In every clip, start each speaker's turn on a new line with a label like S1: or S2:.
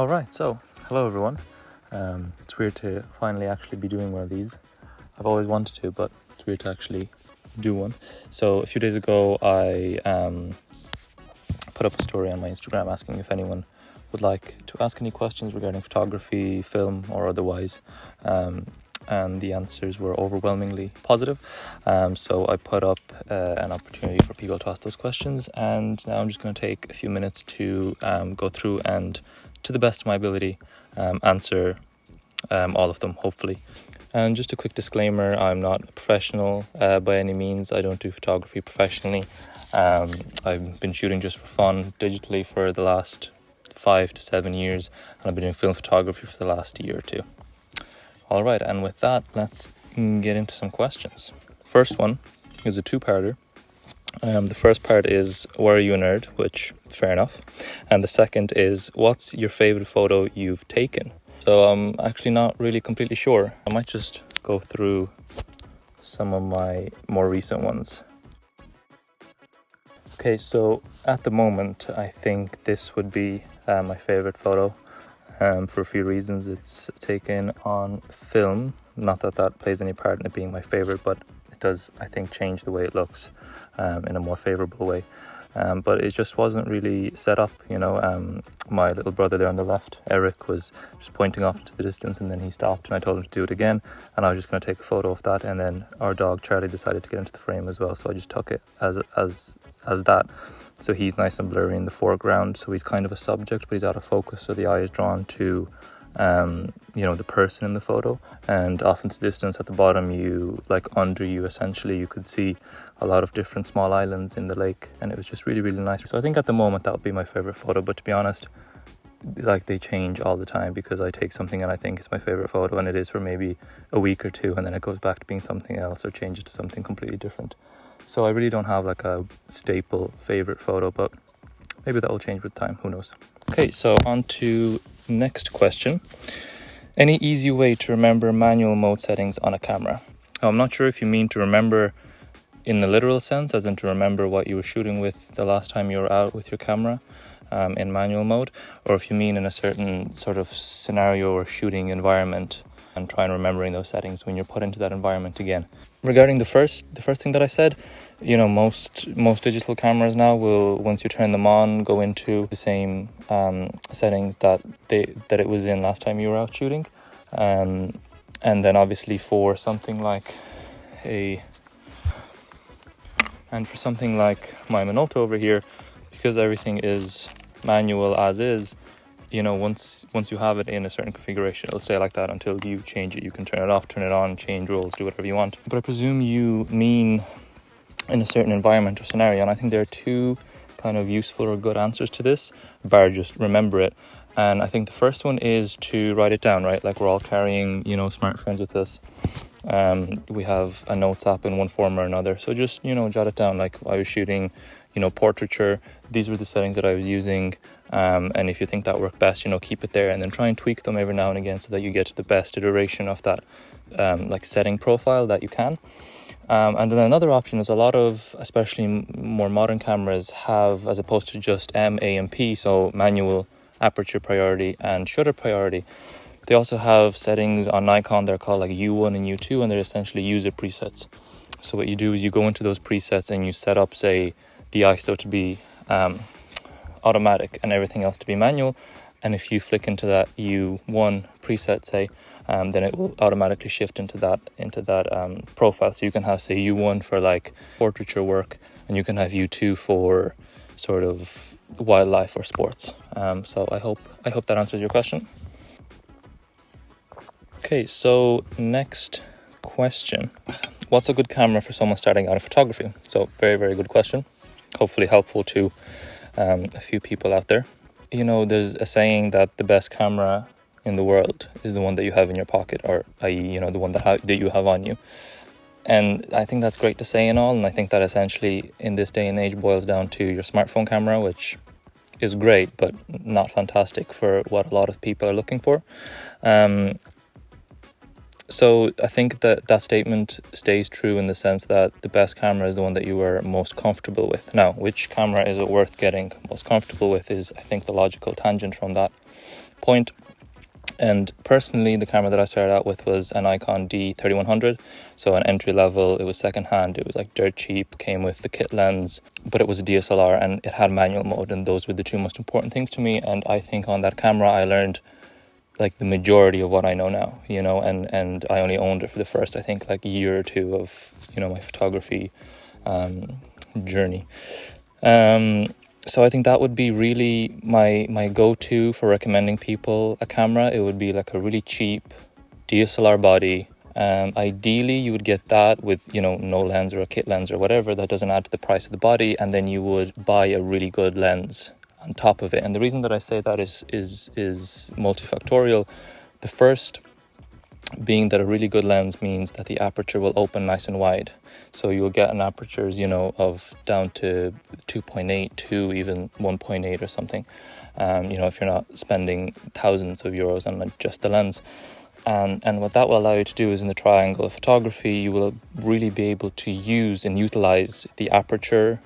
S1: Alright, so hello everyone. It's weird to finally actually be doing one of these. I've always wanted to, but it's weird to actually do one. So a few days ago I put up a story on my Instagram asking if anyone would like to ask any questions regarding photography, film or otherwise. And the answers were overwhelmingly positive. So I put up an opportunity for people to ask those questions, and now I'm just going to take a few minutes to go through and, to the best of my ability, answer all of them, hopefully. And just a quick disclaimer, I'm not a professional by any means. I don't do photography professionally. I've been shooting just for fun digitally for the last 5 to 7 years, and I've been doing film photography for the last year or two. All right, and with that, let's get into some questions. First one is a two-parter. The first part is, where are you a nerd? Which, fair enough. And the second is, what's your favorite photo you've taken? So I'm actually not really completely sure. I might just go through some of my more recent ones. Okay, so at the moment, I think this would be my favorite photo. For a few reasons. It's taken on film. Not that that plays any part in it being my favorite, but it does, I think, change the way it looks in a more favorable way. But it just wasn't really set up, my little brother there on the left, Eric, was just pointing off into the distance, and then he stopped and I told him to do it again, and I was just going to take a photo of that, and then our dog Charlie decided to get into the frame as well, so I just took it as that. So he's nice and blurry in the foreground, so he's kind of a subject, but he's out of focus, so the eye is drawn to the person in the photo, and off into the distance at the bottom, under you essentially, you could see a lot of different small islands in the lake, and it was just really, really nice. So I think at the moment that would be my favorite photo, but to be honest, they change all the time, because I take something and I think it's my favorite photo, and it is for maybe a week or two, and then it goes back to being something else or changes to something completely different. So I really don't have like a staple favorite photo, but maybe that will change with time, who knows. Okay, so on to next question. Any easy way to remember manual mode settings on a camera? Now, I'm not sure if you mean to remember in the literal sense, as in to remember what you were shooting with the last time you were out with your camera in manual mode, or if you mean in a certain sort of scenario or shooting environment and try and remembering those settings when you're put into that environment again. Regarding the first thing that I said, most digital cameras now will, once you turn them on, go into the same settings that it was in last time you were out shooting, and then obviously for something like my Minolta over here, because everything is manual as is. Once you have it in a certain configuration, it'll stay like that until you change it. You can turn it off, turn it on, change roles, do whatever you want. But I presume you mean in a certain environment or scenario, and I think there are two kind of useful or good answers to this, bar just remember it. And I think the first one is to write it down, right? Like we're all carrying, smartphones with us. We have a notes app in one form or another. So just, jot it down. Like I was shooting, portraiture. These were the settings that I was using. And if you think that worked best, keep it there, and then try and tweak them every now and again so that you get to the best iteration of that setting profile that you can. And then another option is a lot of, especially more modern cameras, have, as opposed to just M, A, and P, so manual, aperture priority, and shutter priority, they also have settings on Nikon. They're called like U1 and U2, and they're essentially user presets. So what you do is you go into those presets and you set up, say, the ISO to be automatic and everything else to be manual. And if you flick into that U1 preset, say, then it will automatically shift into that profile. So you can have, say, U1 for like portraiture work, and you can have U2 for sort of wildlife or sports. So I hope that answers your question. Okay, so next question. What's a good camera for someone starting out in photography? So very, very good question. Hopefully helpful to a few people out there. There's a saying that the best camera in the world is the one that you have in your pocket, or i.e., the one that you have on you. And I think that's great to say and all, and I think that essentially in this day and age boils down to your smartphone camera, which is great, but not fantastic for what a lot of people are looking for. So I think that statement stays true in the sense that the best camera is the one that you are most comfortable with. Now, which camera is it worth getting most comfortable with is, I think, the logical tangent from that. point. And personally, the camera that I started out with was an Nikon D3100, so an entry level. It was secondhand, it was like dirt cheap, came with the kit lens, but it was a DSLR and it had manual mode, and those were the two most important things to me. And I think on that camera I learned like the majority of what I know now, you know, and I only owned it for the first, I think, like year or two of, you know, my photography journey. So I think that would be really my go-to for recommending people a camera. It would be like a really cheap DSLR body. Ideally, you would get that with, you know, no lens or a kit lens or whatever that doesn't add to the price of the body, and then you would buy a really good lens on top of it. And the reason that I say that is multifactorial. The first being that a really good lens means that the aperture will open nice and wide. So you'll get an apertures, you know, of down to 2.8 to even 1.8 or something. You know, if you're not spending thousands of euros on just the lens. And what that will allow you to do is in the triangle of photography, you will really be able to use and utilize the aperture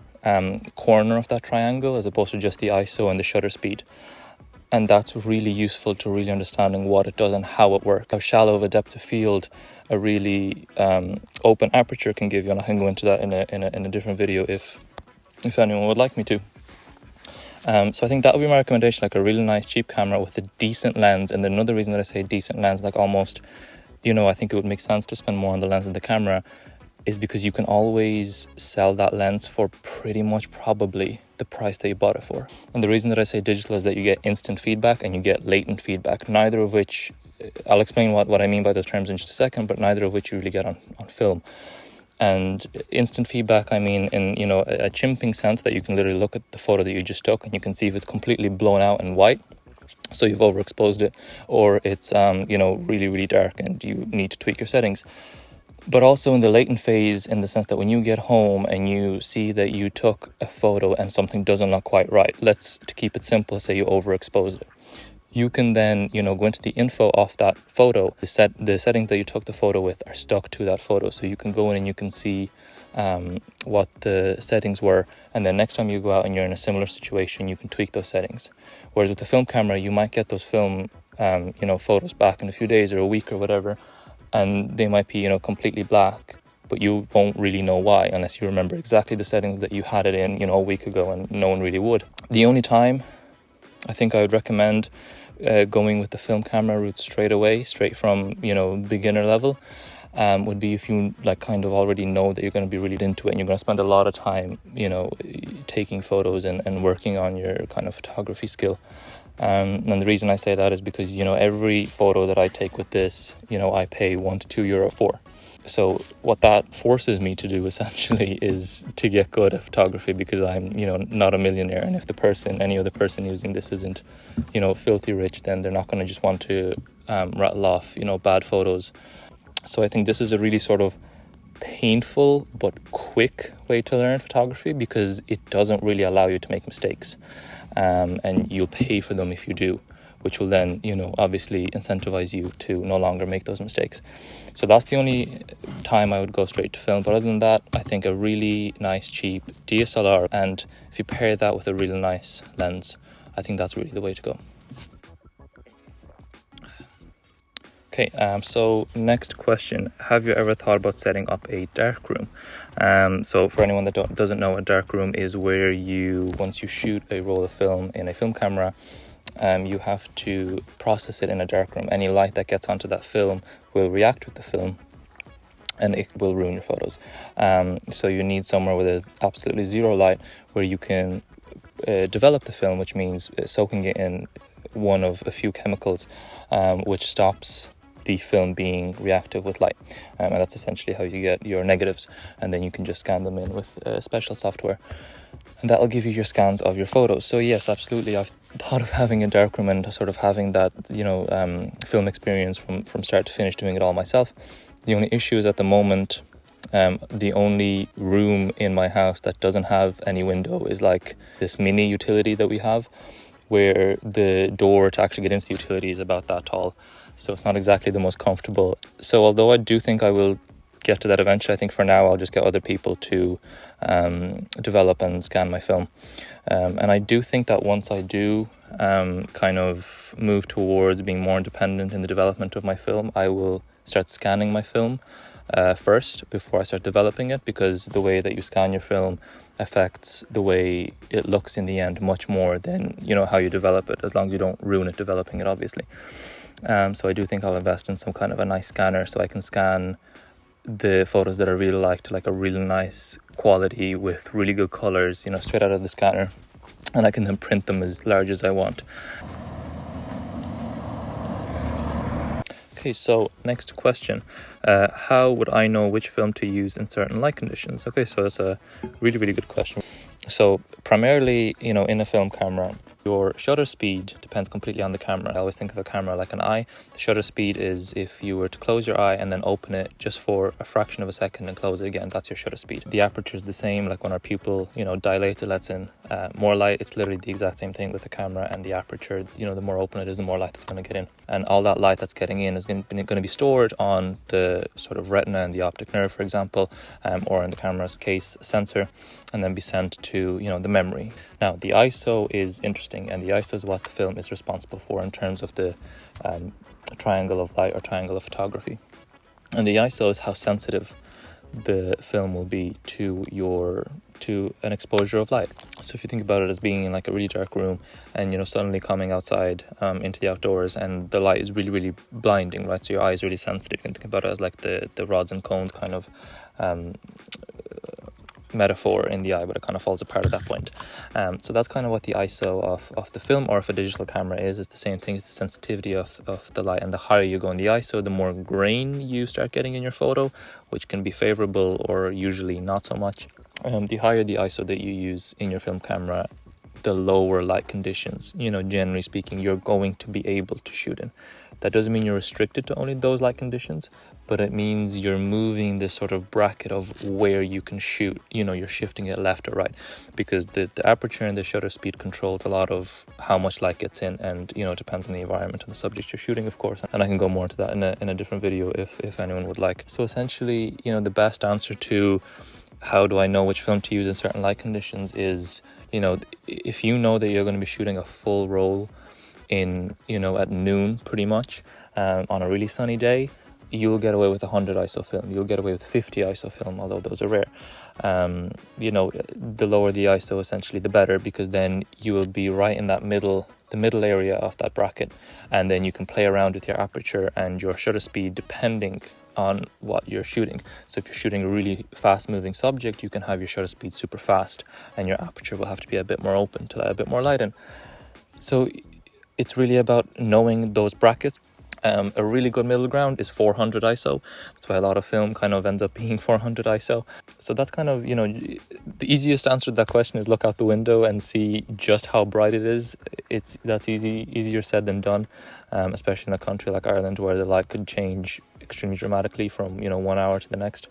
S1: corner of that triangle as opposed to just the ISO and the shutter speed. And that's really useful to really understanding what it does and how it works. How shallow of a depth of field a really open aperture can give you, and I can go into that in a different video if anyone would like me to. So I think that would be my recommendation, like a really nice cheap camera with a decent lens. And then another reason that I say decent lens, like almost, you know, I think it would make sense to spend more on the lens than the camera, is because you can always sell that lens for pretty much probably the price that you bought it for. And the reason that I say digital is that you get instant feedback and you get latent feedback, neither of which, I'll explain what I mean by those terms in just a second, but neither of which you really get on film. And instant feedback, I mean in, you know, a chimping sense, that you can literally look at the photo that you just took and you can see if it's completely blown out and white, so you've overexposed it, or it's you know, really, really dark and you need to tweak your settings. But also in the latent phase, in the sense that when you get home and you see that you took a photo and something doesn't look quite right, to keep it simple, say you overexposed it, you can then, you know, go into the info of that photo. The settings that you took the photo with are stuck to that photo, so you can go in and you can see what the settings were, and then next time you go out and you're in a similar situation, you can tweak those settings. Whereas with the film camera, you might get those film you know, photos back in a few days or a week or whatever, and they might be, you know, completely black, but you won't really know why unless you remember exactly the settings that you had it in, you know, a week ago, and no one really would. The only time I think I would recommend going with the film camera route straight from, you know, beginner level, would be if you like kind of already know that you're going to be really into it and you're going to spend a lot of time, you know, taking photos and working on your kind of photography skill. And the reason I say that is because, you know, every photo that I take with this, you know, I pay €1 to €2 for. So what that forces me to do essentially is to get good at photography, because I'm, you know, not a millionaire. And if any other person using this isn't, you know, filthy rich, then they're not going to just want to rattle off, you know, bad photos. So I think this is a really sort of painful but quick way to learn photography, because it doesn't really allow you to make mistakes. And you'll pay for them if you do, which will then, you know, obviously incentivize you to no longer make those mistakes. So that's the only time I would go straight to film. But other than that, I think a really nice, cheap DSLR, and if you pair that with a really nice lens, I think that's really the way to go. Okay, so next question. Have you ever thought about setting up a darkroom? So for anyone that doesn't know, a darkroom is where once you shoot a roll of film in a film camera, you have to process it in a darkroom. Any light that gets onto that film will react with the film and it will ruin your photos. So you need somewhere with absolutely zero light where you can develop the film, which means soaking it in one of a few chemicals, which stops the film being reactive with light, and that's essentially how you get your negatives, and then you can just scan them in with special software, and that'll give you your scans of your photos. So yes, absolutely, I've thought of having a darkroom and sort of having that, you know, film experience from start to finish, doing it all myself. The only issue is at the moment, the only room in my house that doesn't have any window is like this mini utility that we have, where the door to actually get into the utility is about that tall. So it's not exactly the most comfortable. So although I do think I will get to that eventually. I think for now I'll just get other people to develop and scan my film. And I do think that once I do kind of move towards being more independent in the development of my film, I will start scanning my film first before I start developing it, because the way that you scan your film affects the way it looks in the end much more than, you know, how you develop it, as long as you don't ruin it developing it, obviously. So I do think I'll invest in some kind of a nice scanner so I can scan the photos that I really like to like a really nice quality with really good colors, you know, straight out of the scanner, and I can then print them as large as I want. Okay, so next question. How would I know which film to use in certain light conditions? Okay, so it's a really, really good question. So primarily, you know, in a film camera, your shutter speed depends completely on the camera. I always think of a camera like an eye. The shutter speed is if you were to close your eye and then open it just for a fraction of a second and close it again, that's your shutter speed. The aperture is the same, like when our pupil, you know, dilates, it lets in more light. It's literally the exact same thing with the camera and the aperture. You know, the more open it is, the more light that's going to get in. And all that light that's getting in is going to be stored on the sort of retina and the optic nerve, for example, or in the camera's case, sensor, and then be sent to, you know, the memory. Now, the ISO is interesting, and the ISO is what the film is responsible for in terms of the triangle of light or triangle of photography. And the ISO is how sensitive the film will be to an exposure of light. So if you think about it as being in like a really dark room and, you know, suddenly coming outside into the outdoors and the light is really, really blinding, right? So your eye is really sensitive. You can think about it as like the rods and cones kind of metaphor in the eye, but it kind of falls apart at that point. So that's kind of what the ISO of the film, or if a digital camera is the same thing. It's the sensitivity of the light, and the higher you go in the ISO, the more grain you start getting in your photo, which can be favorable or usually not so much. The higher the ISO that you use in your film camera, the lower light conditions, you know, generally speaking, you're going to be able to shoot in. That doesn't mean you're restricted to only those light conditions, but it means you're moving this sort of bracket of where you can shoot. You know, you're shifting it left or right, because the aperture and the shutter speed controls a lot of how much light gets in, and, you know, it depends on the environment and the subject you're shooting, of course. And I can go more into that in a different video if anyone would like. So essentially, you know, the best answer to how do I know which film to use in certain light conditions is, you know, if you know that you're going to be shooting a full roll in, you know, at noon pretty much on a really sunny day, you'll get away with 100 ISO film. You'll get away with 50 ISO film, although those are rare. You know, the lower the ISO, essentially, the better, because then you will be right in that the middle area of that bracket, and then you can play around with your aperture and your shutter speed depending on what you're shooting. So if you're shooting a really fast moving subject, you can have your shutter speed super fast, and your aperture will have to be a bit more open to let a bit more light in. So it's really about knowing those brackets. A really good middle ground is 400 ISO. That's why a lot of film kind of ends up being 400 ISO. So that's kind of, you know, the easiest answer to that question is look out the window and see just how bright it is. That's easier said than done, especially in a country like Ireland where the light could change extremely dramatically from, you know, 1 hour to the next.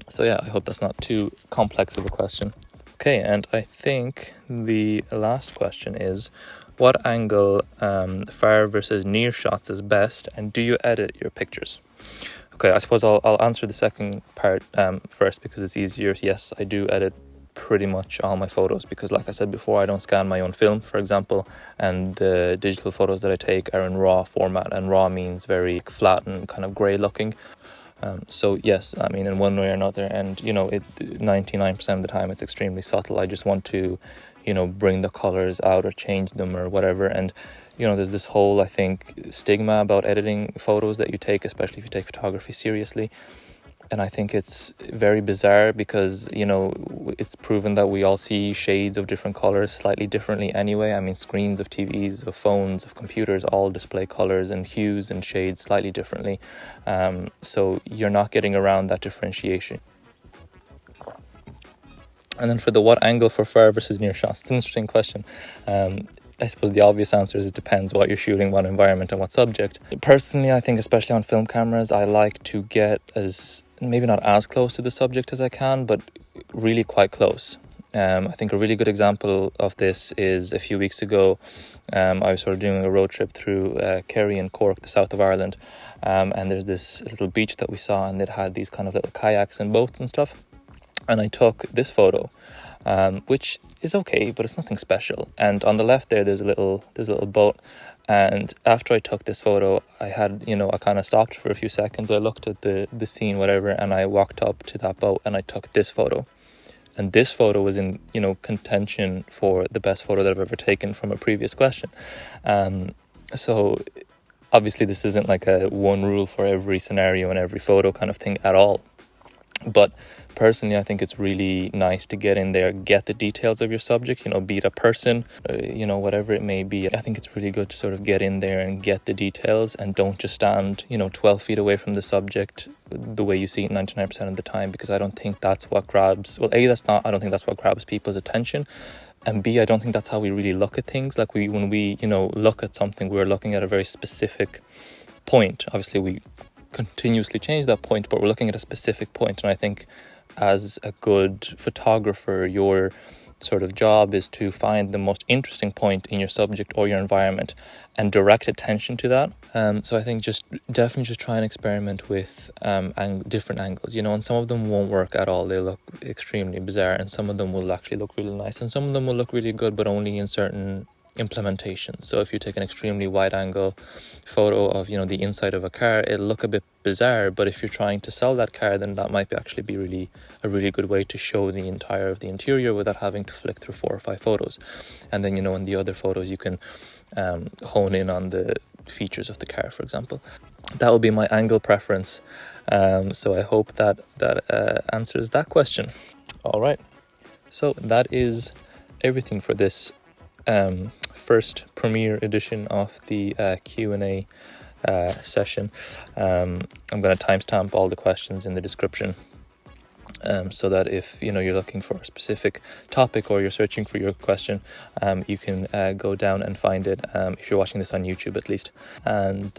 S1: So yeah, I hope that's not too complex of a question. Okay, and I think the last question is, what angle far versus near shots is best, and do you edit your pictures? Okay, I suppose I'll answer the second part first because it's easier. Yes, I do edit pretty much all my photos because, like I said before, I don't scan my own film, for example, and the digital photos that I take are in RAW format, and RAW means very flat and kind of grey looking. So yes, I mean, in one way or another, and, you know, 99% of the time it's extremely subtle. I just want to, you know, bring the colors out or change them or whatever. And, you know, there's this whole, I think, stigma about editing photos that you take, especially if you take photography seriously. And I think it's very bizarre because, you know, it's proven that we all see shades of different colors slightly differently anyway. I mean, screens of TVs, of phones, of computers all display colors and hues and shades slightly differently. So you're not getting around that differentiation. And then for the what angle for far versus near shots, it's an interesting question. I suppose the obvious answer is it depends what you're shooting, what environment and what subject. Personally, I think especially on film cameras, I like to get maybe not as close to the subject as I can, but really quite close. I think a really good example of this is a few weeks ago. I was sort of doing a road trip through Kerry and Cork, the south of Ireland, and there's this little beach that we saw, and it had these kind of little kayaks and boats and stuff. And I took this photo, which is okay, but it's nothing special. And on the left there's a little boat. And after I took this photo, I had, I kind of stopped for a few seconds. I looked at the scene, whatever, and I walked up to that boat and I took this photo. And this photo was in, contention for the best photo that I've ever taken from a previous question. So obviously this isn't like a one rule for every scenario and every photo kind of thing at all. But personally, I think it's really nice to get in there, get the details of your subject, be it a person, whatever it may be. I think it's really good to sort of get in there and get the details, and don't just stand, 12 feet away from the subject the way you see it 99% of the time, because I don't think that's what grabs, I don't think that's what grabs people's attention. And B, I don't think that's how we really look at things. Like when we look at something, we're looking at a very specific point. Obviously, we continuously change that point, but we're looking at a specific point. And I think as a good photographer, your sort of job is to find the most interesting point in your subject or your environment and direct attention to that. So I think definitely just try and experiment with different angles, and some of them won't work at all. They look extremely bizarre, and some of them will actually look really nice, and some of them will look really good, but only in certain implementations. So if you take an extremely wide angle photo of the inside of a car, it'll look a bit bizarre, but if you're trying to sell that car, then that might actually be a really good way to show the entire of the interior without having to flick through 4 or 5 photos. And then in the other photos you can hone in on the features of the car, for example. That will be my angle preference. So I hope that answers that question. All right, so that is everything for this first premiere edition of the Q&A session. I'm going to timestamp all the questions in the description, so that if you're looking for a specific topic or you're searching for your question, you can go down and find it, if you're watching this on YouTube at least. And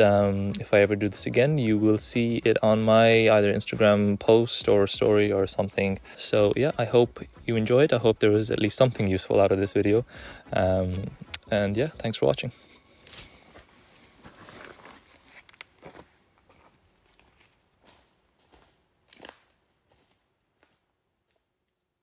S1: if I ever do this again, you will see it on my either Instagram post or story or something. So yeah, I hope you enjoyed. I hope there was at least something useful out of this video. And yeah, thanks for watching.